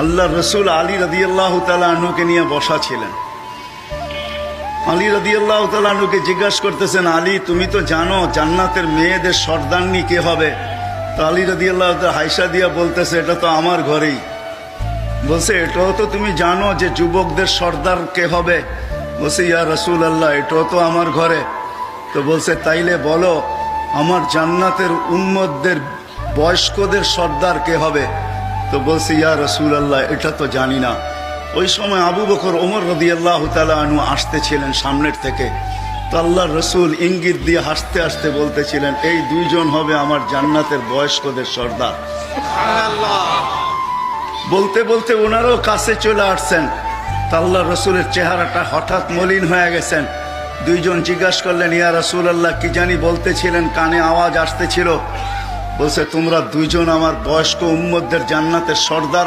আল্লাহ রসুল আলী রাদিয়াল্লাহু তাআলা আনহুকে নিয়ে বসা ছিলেন। আলী রাদিয়াল্লাহু তাআলা আনহুকে জিজ্ঞাসা করতেছেন, আলী তুমি তো জানো জান্নাতের মেয়েদের সর্দারনি কে হবে? তো আলী রাদিয়াল্লাহু তাআলা হাইসা দিয়া বলতেছে, এটা তো আমার ঘরেই। বলছে, এটাও তো তুমি জানো যে যুবকদের সর্দার কে হবে? বলছে, ইয়া রাসূলুল্লাহ, এটাও তো আমার ঘরে। তো বলছে, তাইলে বলো আমার জান্নাতের উম্মতদের বয়স্কদের সর্দার কে হবে? তো বলছে, ইয়া রাসূলুল্লাহ, এটা তো জানি না। ওই সময় আবু বকর ওমর রাদিয়াল্লাহু তাআলা আনহু আসতেছিলেন সামনের থেকে। তো আল্লাহর রসুল ইঙ্গিত দিয়ে হাসতে হাসতে বলতেছিলেন, এই দুইজন হবে আমার জান্নাতের বয়স্কদের সর্দার। বলতে বলতে ওনারও কাছে চলে আসছেন। তা আল্লাহর রসুলের চেহারাটা হঠাৎ মলিন হয়ে গেছেন। দুইজন জিজ্ঞাসা করলেন, ইয়া রাসূলুল্লাহ, কি জানি বলতেছিলেন, কানে আওয়াজ আসতেছিল। বলছে, তোমরা দুইজন আমার বয়স্ক উম্মতদের জান্নাতের সর্দার।